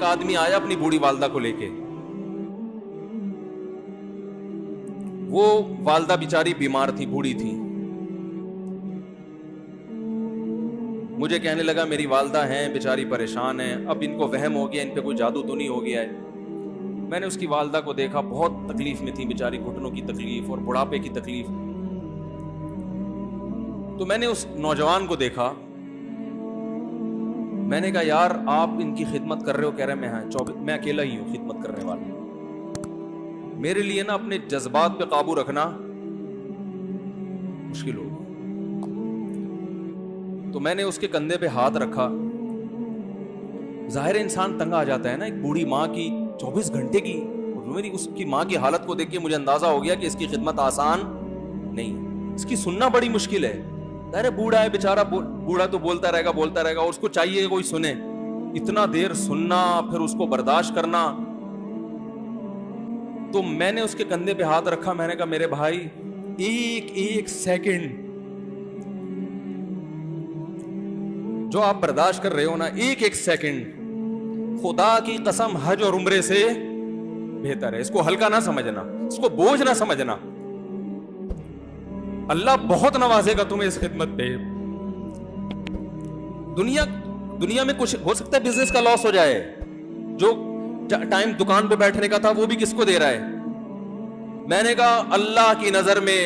ایک آدمی آیا اپنی بوڑھی والدہ کو لے کے. وہ والدہ بیچاری بیمار تھی, بوڑھی تھی. مجھے کہنے لگا میری والدہ ہیں بیچاری پریشان ہیں, اب ان کو وہم ہو گیا, ان پہ کوئی جادو تو نہیں ہو گیا ہے. میں نے اس کی والدہ کو دیکھا, بہت تکلیف میں تھی بیچاری, گھٹنوں کی تکلیف اور بڑھاپے کی تکلیف. تو میں نے اس نوجوان کو دیکھا, میں نے کہا یار آپ ان کی خدمت کر رہے ہو؟ کہہ رہے میں اکیلا ہی ہوں خدمت کرنے والا. میرے لیے نا اپنے جذبات پہ قابو رکھنا مشکل ہو. تو میں نے اس کے کندھے پہ ہاتھ رکھا. ظاہر انسان تنگ آ جاتا ہے نا, ایک بوڑھی ماں کی 24 گھنٹے کی, میری اس کی ماں کی حالت کو دیکھ کے مجھے اندازہ ہو گیا کہ اس کی خدمت آسان نہیں, اس کی سننا بڑی مشکل ہے. ظاہر بوڑھا ہے بیچارہ, بوڑھا تو بولتا رہے گا, اور اس کو چاہیے کوئی سنے. اتنا دیر سننا, پھر اس کو برداشت کرنا. تو میں نے اس کے کندھے پہ ہاتھ رکھا, میں نے کہا میرے بھائی ایک سیکنڈ جو آپ برداشت کر رہے ہو نا, ایک سیکنڈ خدا کی قسم حج اور عمرے سے بہتر ہے. اس کو ہلکا نہ سمجھنا, اس کو بوجھ نہ سمجھنا. اللہ بہت نوازے گا تمہیں اس خدمت پہ. دنیا میں کچھ ہو سکتا ہے بزنس کا لاس ہو جائے, جو ٹائم دکان پہ بیٹھنے کا تھا وہ بھی کس کو دے رہا ہے. میں نے کہا اللہ کی نظر میں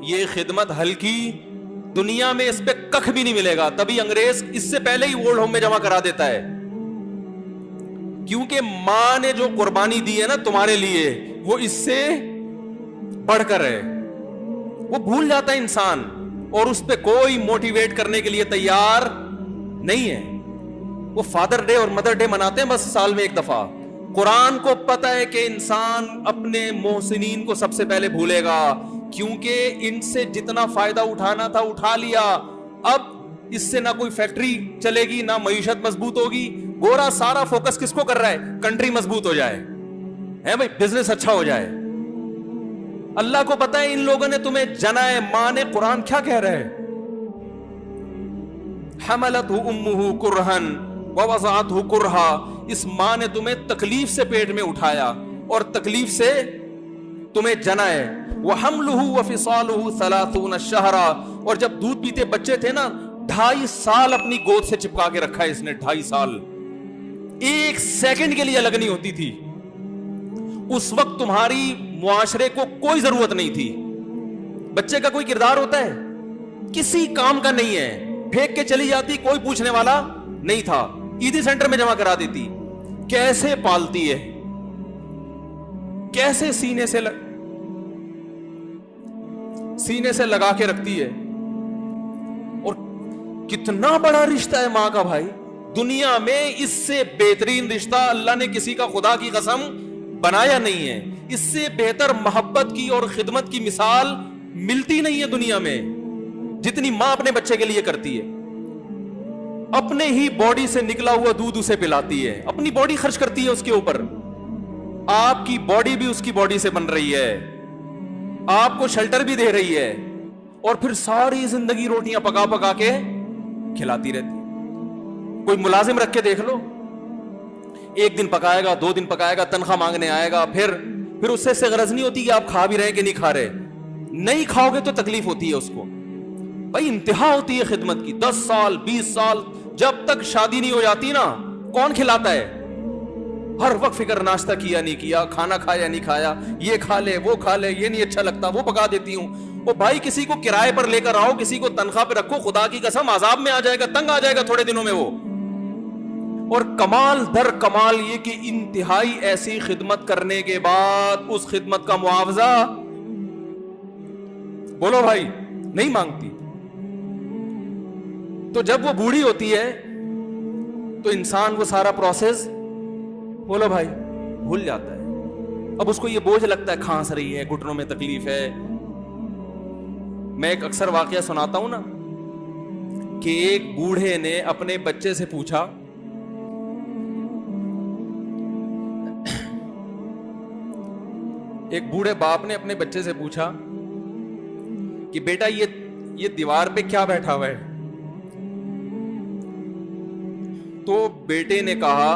یہ خدمت ہلکی, دنیا میں اس پہ کخ بھی نہیں ملے گا. تبھی انگریز اس سے پہلے ہی اولڈ ہوم میں جمع کرا دیتا ہے, کیونکہ ماں نے جو قربانی دی ہے نا تمہارے لیے, وہ اس سے بڑھ کر ہے. وہ بھول جاتا ہے انسان, اور اس پہ کوئی موٹیویٹ کرنے کے لیے تیار نہیں ہے. وہ فادر ڈے اور مدر ڈے مناتے ہیں بس سال میں ایک دفعہ. قرآن کو پتا ہے کہ انسان اپنے محسنین کو سب سے پہلے بھولے گا, کیونکہ ان سے جتنا فائدہ اٹھانا تھا اٹھا لیا. اب اس سے نہ کوئی فیکٹری چلے گی, نہ معیشت مضبوط ہوگی. گورا سارا فوکس کس کو کر رہا ہے؟ کنٹری مضبوط ہو جائے, ہے بھائی, بزنس اچھا ہو جائے. اللہ کو پتا ہے ان لوگوں نے تمہیں جنا ہے. ماں نے, قرآن کیا کہہ رہا ہے؟ حملتہ امہ کرہن ووضعتہ کرہا. اس ماں نے تمہیں تکلیف سے پیٹ میں اٹھایا اور تکلیف سے تمہیں جنا ہے. وحملہ وفصالہ 30 شہرا. اور جب دودھ پیتے بچے تھے نا, 2.5 سال اپنی گود سے چپکا کے رکھا ہے اس نے. 2.5 سال, ایک سیکنڈ کے لیے الگ نہیں ہوتی تھی. اس وقت تمہاری معاشرے کو کوئی ضرورت نہیں تھی. بچے کا کوئی کردار ہوتا ہے؟ کسی کام کا نہیں ہے. پھینک کے چلی جاتی, کوئی پوچھنے والا نہیں تھا. عیدی سینٹر میں جمع کرا دیتی. کیسے پالتی ہے, کیسے سینے سے لگا کے رکھتی ہے. اور کتنا بڑا رشتہ ہے ماں کا بھائی. دنیا میں اس سے بہترین رشتہ اللہ نے کسی کا خدا کی قسم بنایا نہیں ہے. اس سے بہتر محبت کی اور خدمت کی مثال ملتی نہیں ہے دنیا میں, جتنی ماں اپنے بچے کے لیے کرتی ہے. اپنے ہی باڈی سے نکلا ہوا دودھ اسے پلاتی ہے, اپنی باڈی خرچ کرتی ہے اس کے اوپر. آپ کی باڈی بھی اس کی باڈی سے بن رہی ہے, آپ کو شیلٹر بھی دے رہی ہے, اور پھر ساری زندگی روٹیاں پکا پکا کے کھلاتی رہتی. کوئی ملازم رکھ کے دیکھ لو, 1 دن پکائے گا, 2 دن پکائے گا, تنخواہ مانگنے آئے گا. پھر اس سے غرض نہیں ہوتی کہ آپ کھا بھی رہے کہ نہیں کھا رہے. نہیں کھاؤ گے تو تکلیف ہوتی ہے اس کو. بھائی انتہا ہوتی ہے خدمت کی. 10 سال 20 سال جب تک شادی نہیں ہو جاتی نا, کون کھلاتا ہے؟ ہر وقت فکر, ناشتہ کیا نہیں کیا, کھانا کھایا نہیں کھایا, یہ کھا لے وہ کھا لے, یہ نہیں اچھا لگتا وہ پکا دیتی ہوں. وہ بھائی کسی کو کرائے پر لے کر آؤ, کسی کو تنخواہ پہ رکھو, خدا کی قسم عذاب میں آ جائے گا, تنگ آ جائے گا تھوڑے دنوں میں وہ. اور کمال در کمال یہ کہ انتہائی ایسی خدمت کرنے کے بعد اس خدمت کا معاوضہ بولو بھائی نہیں مانگتی. تو جب وہ بوڑھی ہوتی ہے تو انسان وہ سارا پروسیس بولو بھائی بھول جاتا ہے. اب اس کو یہ بوجھ لگتا ہے, کھانس رہی ہے, گھٹنوں میں تکلیف ہے. میں ایک اکثر واقعہ سناتا ہوں نا کہ ایک بوڑھے نے اپنے بچے سے پوچھا, ایک بوڑھے باپ نے اپنے بچے سے پوچھا کہ بیٹا یہ دیوار پہ کیا بیٹھا ہوا ہے؟ تو بیٹے نے کہا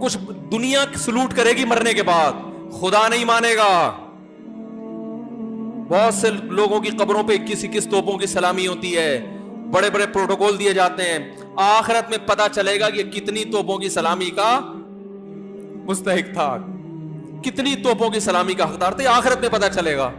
کچھ دنیا سلوٹ کرے گی مرنے کے بعد، خدا نہیں مانے گا. بہت سے لوگوں کی قبروں پہ 21 توپوں کی سلامی ہوتی ہے، بڑے بڑے پروٹوکول دیے جاتے ہیں. آخرت میں پتا چلے گا کہ کتنی توپوں کی سلامی کا مستحق تھا، کتنی توپوں کی سلامی کا حقدار تھا، آخرت میں پتا چلے گا.